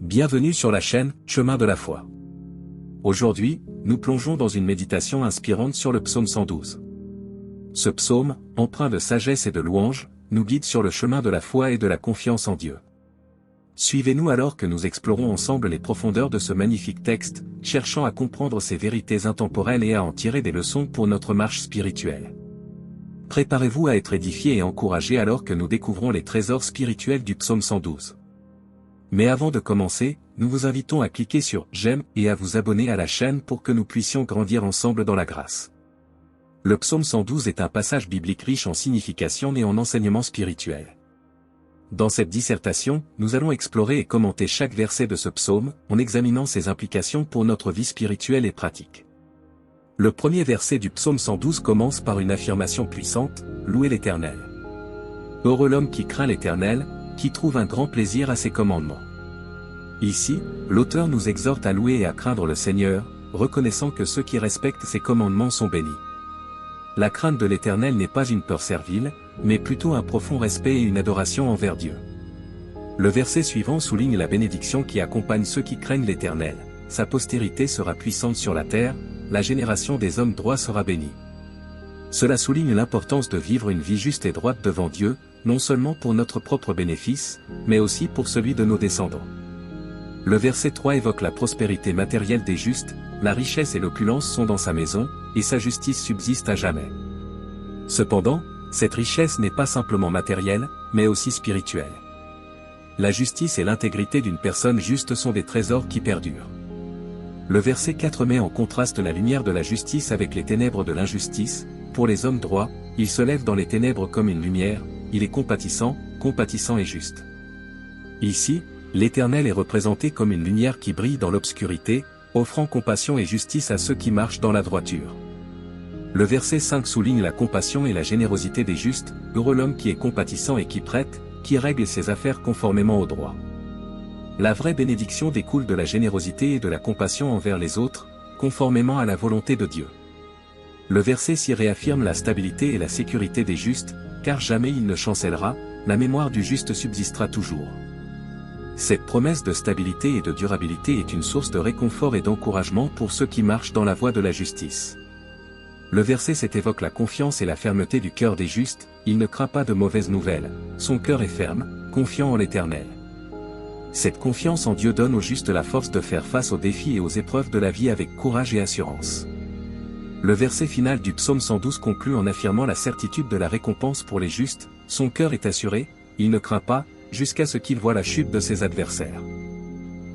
Bienvenue sur la chaîne Chemin de la foi. Aujourd'hui, nous plongeons dans une méditation inspirante sur le psaume 112. Ce psaume, empreint de sagesse et de louange, nous guide sur le chemin de la foi et de la confiance en Dieu. Suivez-nous alors que nous explorons ensemble les profondeurs de ce magnifique texte, cherchant à comprendre ses vérités intemporelles et à en tirer des leçons pour notre marche spirituelle. Préparez-vous à être édifiés et encouragés alors que nous découvrons les trésors spirituels du psaume 112. Mais avant de commencer, nous vous invitons à cliquer sur « J'aime » et à vous abonner à la chaîne pour que nous puissions grandir ensemble dans la grâce. Le psaume 112 est un passage biblique riche en signification et en enseignements spirituels. Dans cette dissertation, nous allons explorer et commenter chaque verset de ce psaume, en examinant ses implications pour notre vie spirituelle et pratique. Le premier verset du psaume 112 commence par une affirmation puissante, « Louez l'Éternel. Heureux l'homme qui craint l'Éternel, qui trouve un grand plaisir à ses commandements. » Ici, l'auteur nous exhorte à louer et à craindre le Seigneur, reconnaissant que ceux qui respectent ses commandements sont bénis. La crainte de l'Éternel n'est pas une peur servile, mais plutôt un profond respect et une adoration envers Dieu. Le verset suivant souligne la bénédiction qui accompagne ceux qui craignent l'Éternel. Sa postérité sera puissante sur la terre, la génération des hommes droits sera bénie. Cela souligne l'importance de vivre une vie juste et droite devant Dieu, non seulement pour notre propre bénéfice, mais aussi pour celui de nos descendants. Le verset 3 évoque la prospérité matérielle des justes, la richesse et l'opulence sont dans sa maison, et sa justice subsiste à jamais. Cependant, cette richesse n'est pas simplement matérielle, mais aussi spirituelle. La justice et l'intégrité d'une personne juste sont des trésors qui perdurent. Le verset 4 met en contraste la lumière de la justice avec les ténèbres de l'injustice. Pour les hommes droits, il se lève dans les ténèbres comme une lumière, il est compatissant et juste. Ici, l'Éternel est représenté comme une lumière qui brille dans l'obscurité, offrant compassion et justice à ceux qui marchent dans la droiture. Le verset 5 souligne la compassion et la générosité des justes, heureux l'homme qui est compatissant et qui prête, qui règle ses affaires conformément au droit. La vraie bénédiction découle de la générosité et de la compassion envers les autres, conformément à la volonté de Dieu. Le verset 6 réaffirme la stabilité et la sécurité des justes, car jamais il ne chancellera, la mémoire du juste subsistera toujours. Cette promesse de stabilité et de durabilité est une source de réconfort et d'encouragement pour ceux qui marchent dans la voie de la justice. Le verset 7 évoque la confiance et la fermeté du cœur des justes, il ne craint pas de mauvaises nouvelles, son cœur est ferme, confiant en l'Éternel. Cette confiance en Dieu donne aux justes la force de faire face aux défis et aux épreuves de la vie avec courage et assurance. Le verset final du psaume 112 conclut en affirmant la certitude de la récompense pour les justes, son cœur est assuré, il ne craint pas, jusqu'à ce qu'il voie la chute de ses adversaires.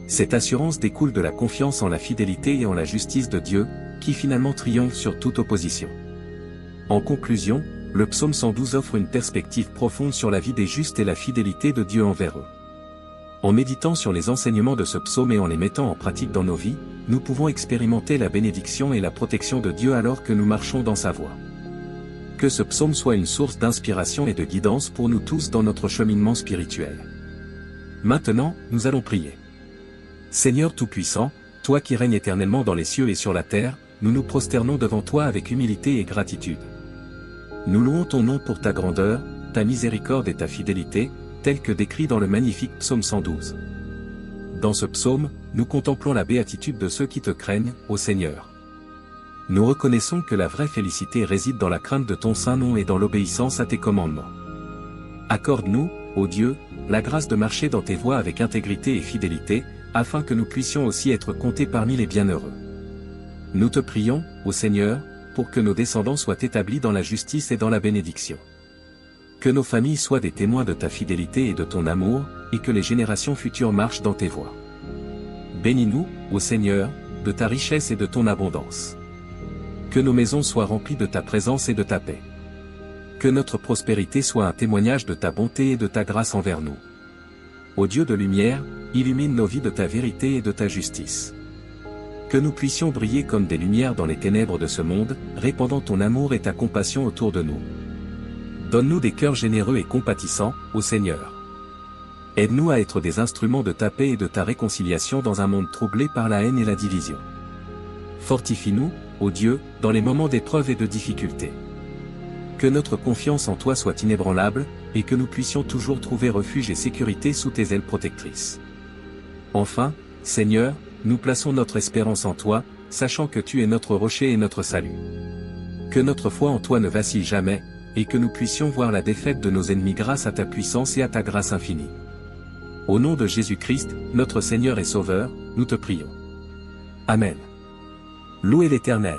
Cette assurance découle de la confiance en la fidélité et en la justice de Dieu, qui finalement triomphe sur toute opposition. En conclusion, le psaume 112 offre une perspective profonde sur la vie des justes et la fidélité de Dieu envers eux. En méditant sur les enseignements de ce psaume et en les mettant en pratique dans nos vies, nous pouvons expérimenter la bénédiction et la protection de Dieu alors que nous marchons dans sa voie. Que ce psaume soit une source d'inspiration et de guidance pour nous tous dans notre cheminement spirituel. Maintenant, nous allons prier. Seigneur Tout-Puissant, toi qui règnes éternellement dans les cieux et sur la terre, nous nous prosternons devant toi avec humilité et gratitude. Nous louons ton nom pour ta grandeur, ta miséricorde et ta fidélité, tel que décrit dans le magnifique psaume 112. Dans ce psaume, nous contemplons la béatitude de ceux qui te craignent, ô Seigneur. Nous reconnaissons que la vraie félicité réside dans la crainte de ton saint nom et dans l'obéissance à tes commandements. Accorde-nous, ô Dieu, la grâce de marcher dans tes voies avec intégrité et fidélité, afin que nous puissions aussi être comptés parmi les bienheureux. Nous te prions, ô Seigneur, pour que nos descendants soient établis dans la justice et dans la bénédiction. Que nos familles soient des témoins de ta fidélité et de ton amour, et que les générations futures marchent dans tes voies. Bénis-nous, ô Seigneur, de ta richesse et de ton abondance. Que nos maisons soient remplies de ta présence et de ta paix. Que notre prospérité soit un témoignage de ta bonté et de ta grâce envers nous. Ô Dieu de lumière, illumine nos vies de ta vérité et de ta justice. Que nous puissions briller comme des lumières dans les ténèbres de ce monde, répandant ton amour et ta compassion autour de nous. Donne-nous des cœurs généreux et compatissants, ô Seigneur. Aide-nous à être des instruments de ta paix et de ta réconciliation dans un monde troublé par la haine et la division. Fortifie-nous, ô Dieu, dans les moments d'épreuve et de difficulté. Que notre confiance en toi soit inébranlable, et que nous puissions toujours trouver refuge et sécurité sous tes ailes protectrices. Enfin, Seigneur, nous plaçons notre espérance en toi, sachant que tu es notre rocher et notre salut. Que notre foi en toi ne vacille jamais, et que nous puissions voir la défaite de nos ennemis grâce à ta puissance et à ta grâce infinie. Au nom de Jésus-Christ, notre Seigneur et Sauveur, nous te prions. Amen. Louez l'Éternel.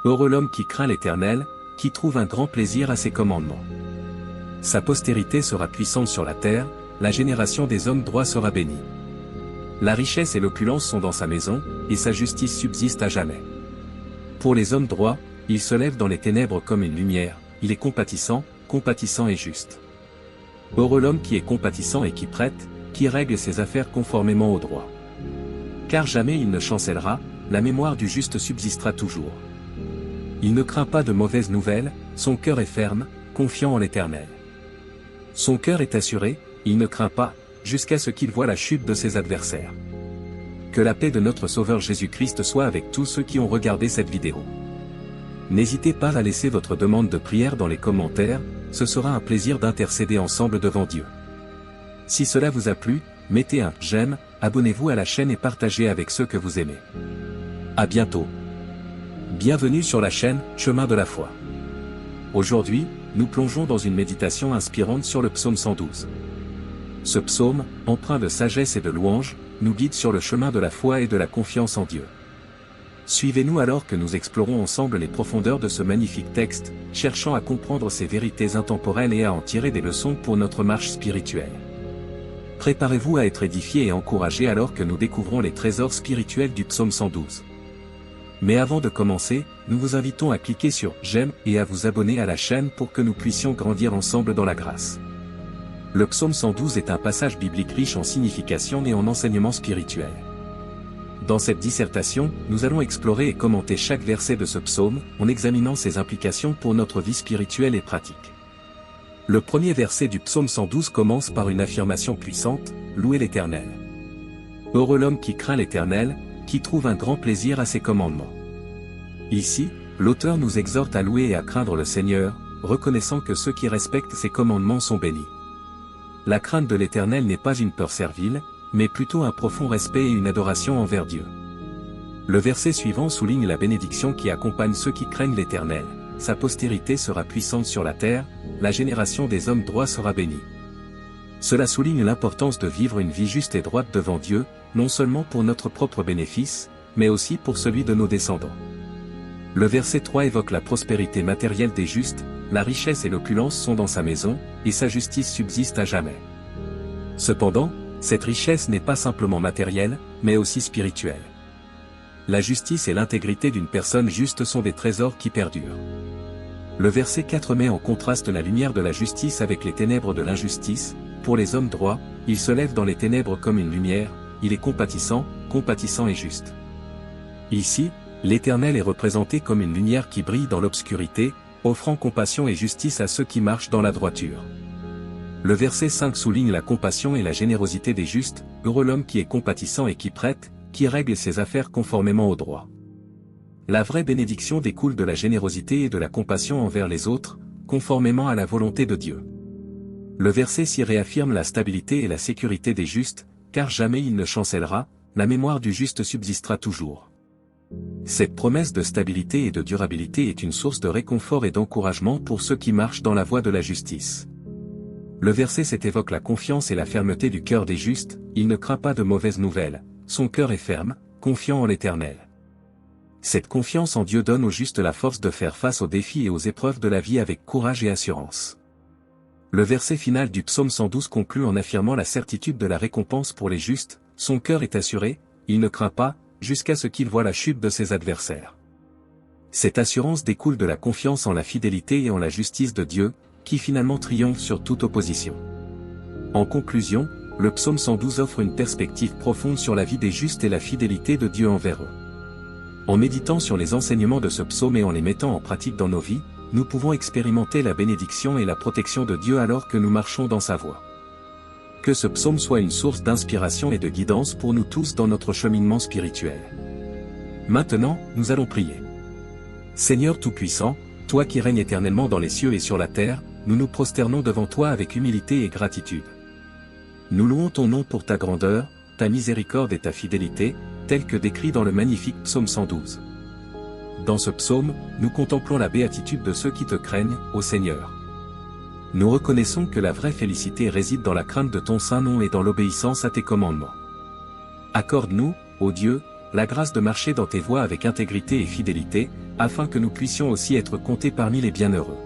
Heureux l'homme qui craint l'Éternel, qui trouve un grand plaisir à ses commandements. Sa postérité sera puissante sur la terre, la génération des hommes droits sera bénie. La richesse et l'opulence sont dans sa maison, et sa justice subsiste à jamais. Pour les hommes droits, il se lève dans les ténèbres comme une lumière, il est compatissant, compatissant et juste. Heureux l'homme qui est compatissant et qui prête, qui règle ses affaires conformément au droit. Car jamais il ne chancellera, la mémoire du juste subsistera toujours. Il ne craint pas de mauvaises nouvelles, son cœur est ferme, confiant en l'Éternel. Son cœur est assuré, il ne craint pas, jusqu'à ce qu'il voie la chute de ses adversaires. Que la paix de notre Sauveur Jésus-Christ soit avec tous ceux qui ont regardé cette vidéo. N'hésitez pas à laisser votre demande de prière dans les commentaires, ce sera un plaisir d'intercéder ensemble devant Dieu. Si cela vous a plu, mettez un j'aime, abonnez-vous à la chaîne et partagez avec ceux que vous aimez. À bientôt. Bienvenue sur la chaîne Chemin de la foi. Aujourd'hui, nous plongeons dans une méditation inspirante sur le psaume 112. Ce psaume, empreint de sagesse et de louange, nous guide sur le chemin de la foi et de la confiance en Dieu. Suivez-nous alors que nous explorons ensemble les profondeurs de ce magnifique texte, cherchant à comprendre ses vérités intemporelles et à en tirer des leçons pour notre marche spirituelle. Préparez-vous à être édifiés et encouragés alors que nous découvrons les trésors spirituels du psaume 112. Mais avant de commencer, nous vous invitons à cliquer sur « J'aime » et à vous abonner à la chaîne pour que nous puissions grandir ensemble dans la grâce. Le psaume 112 est un passage biblique riche en signification et en enseignements spirituels. Dans cette dissertation, nous allons explorer et commenter chaque verset de ce psaume, en examinant ses implications pour notre vie spirituelle et pratique. Le premier verset du psaume 112 commence par une affirmation puissante, « Louez l'Éternel. Heureux l'homme qui craint l'Éternel, qui trouve un grand plaisir à ses commandements. » Ici, l'auteur nous exhorte à louer et à craindre le Seigneur, reconnaissant que ceux qui respectent ses commandements sont bénis. La crainte de l'Éternel n'est pas une peur servile, mais plutôt un profond respect et une adoration envers Dieu. Le verset suivant souligne la bénédiction qui accompagne ceux qui craignent l'Éternel. Sa postérité sera puissante sur la terre, la génération des hommes droits sera bénie. Cela souligne l'importance de vivre une vie juste et droite devant Dieu, non seulement pour notre propre bénéfice, mais aussi pour celui de nos descendants. Le verset 3 évoque la prospérité matérielle des justes, la richesse et l'opulence sont dans sa maison, et sa justice subsiste à jamais. Cependant, cette richesse n'est pas simplement matérielle, mais aussi spirituelle. La justice et l'intégrité d'une personne juste sont des trésors qui perdurent. Le verset 4 met en contraste la lumière de la justice avec les ténèbres de l'injustice. Pour les hommes droits, il se lève dans les ténèbres comme une lumière, il est compatissant, compatissant et juste. Ici, l'Éternel est représenté comme une lumière qui brille dans l'obscurité, offrant compassion et justice à ceux qui marchent dans la droiture. Le verset 5 souligne la compassion et la générosité des justes, heureux l'homme qui est compatissant et qui prête, qui règle ses affaires conformément au droit. La vraie bénédiction découle de la générosité et de la compassion envers les autres, conformément à la volonté de Dieu. Le verset 6 réaffirme la stabilité et la sécurité des justes, car jamais il ne chancellera, la mémoire du juste subsistera toujours. Cette promesse de stabilité et de durabilité est une source de réconfort et d'encouragement pour ceux qui marchent dans la voie de la justice. Le verset 7 évoque la confiance et la fermeté du cœur des justes, il ne craint pas de mauvaises nouvelles, son cœur est ferme, confiant en l'Éternel. Cette confiance en Dieu donne aux justes la force de faire face aux défis et aux épreuves de la vie avec courage et assurance. Le verset final du psaume 112 conclut en affirmant la certitude de la récompense pour les justes, son cœur est assuré, il ne craint pas, jusqu'à ce qu'il voie la chute de ses adversaires. Cette assurance découle de la confiance en la fidélité et en la justice de Dieu, qui finalement triomphe sur toute opposition. En conclusion, le psaume 112 offre une perspective profonde sur la vie des justes et la fidélité de Dieu envers eux. En méditant sur les enseignements de ce psaume et en les mettant en pratique dans nos vies, nous pouvons expérimenter la bénédiction et la protection de Dieu alors que nous marchons dans sa voie. Que ce psaume soit une source d'inspiration et de guidance pour nous tous dans notre cheminement spirituel. Maintenant, nous allons prier. Seigneur Tout-Puissant, toi qui règnes éternellement dans les cieux et sur la terre, nous nous prosternons devant toi avec humilité et gratitude. Nous louons ton nom pour ta grandeur, ta miséricorde et ta fidélité, tel que décrit dans le magnifique psaume 112. Dans ce psaume, nous contemplons la béatitude de ceux qui te craignent, ô Seigneur. Nous reconnaissons que la vraie félicité réside dans la crainte de ton saint nom et dans l'obéissance à tes commandements. Accorde-nous, ô Dieu, la grâce de marcher dans tes voies avec intégrité et fidélité, afin que nous puissions aussi être comptés parmi les bienheureux.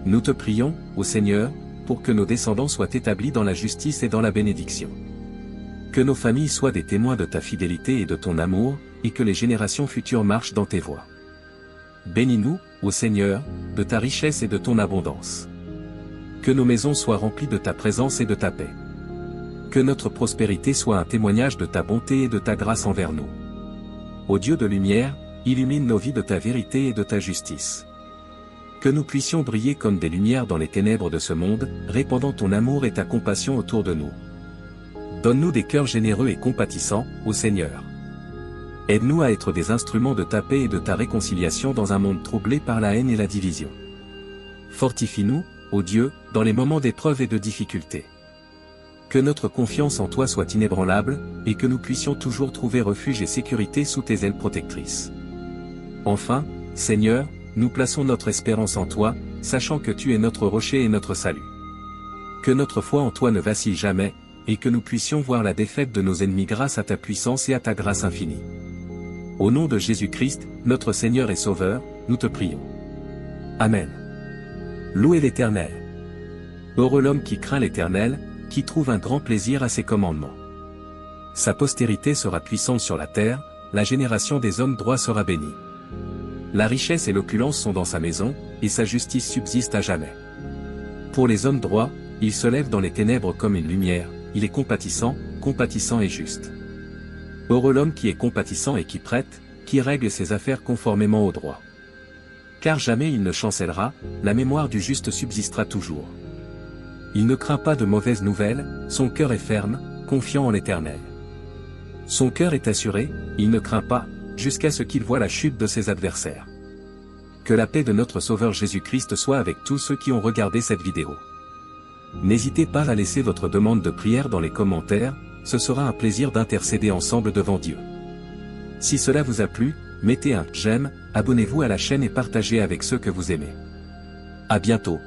Nous te prions, ô Seigneur, pour que nos descendants soient établis dans la justice et dans la bénédiction. Que nos familles soient des témoins de ta fidélité et de ton amour, et que les générations futures marchent dans tes voies. Bénis-nous, ô Seigneur, de ta richesse et de ton abondance. Que nos maisons soient remplies de ta présence et de ta paix. Que notre prospérité soit un témoignage de ta bonté et de ta grâce envers nous. Ô Dieu de lumière, illumine nos vies de ta vérité et de ta justice. Que nous puissions briller comme des lumières dans les ténèbres de ce monde, répandant ton amour et ta compassion autour de nous. Donne-nous des cœurs généreux et compatissants, ô Seigneur. Aide-nous à être des instruments de ta paix et de ta réconciliation dans un monde troublé par la haine et la division. Fortifie-nous, ô Dieu, dans les moments d'épreuve et de difficulté. Que notre confiance en toi soit inébranlable, et que nous puissions toujours trouver refuge et sécurité sous tes ailes protectrices. Enfin, Seigneur, nous plaçons notre espérance en toi, sachant que tu es notre rocher et notre salut. Que notre foi en toi ne vacille jamais, et que nous puissions voir la défaite de nos ennemis grâce à ta puissance et à ta grâce infinie. Au nom de Jésus-Christ, notre Seigneur et Sauveur, nous te prions. Amen. Louez l'Éternel. Heureux l'homme qui craint l'Éternel, qui trouve un grand plaisir à ses commandements. Sa postérité sera puissante sur la terre, la génération des hommes droits sera bénie. La richesse et l'opulence sont dans sa maison, et sa justice subsiste à jamais. Pour les hommes droits, il se lève dans les ténèbres comme une lumière, il est compatissant, compatissant et juste. Heureux l'homme qui est compatissant et qui prête, qui règle ses affaires conformément au droit. Car jamais il ne chancellera, la mémoire du juste subsistera toujours. Il ne craint pas de mauvaises nouvelles, son cœur est ferme, confiant en l'Éternel. Son cœur est assuré, il ne craint pas, jusqu'à ce qu'il voie la chute de ses adversaires. Que la paix de notre Sauveur Jésus-Christ soit avec tous ceux qui ont regardé cette vidéo. N'hésitez pas à laisser votre demande de prière dans les commentaires, ce sera un plaisir d'intercéder ensemble devant Dieu. Si cela vous a plu, mettez un « j'aime », abonnez-vous à la chaîne et partagez avec ceux que vous aimez. À bientôt.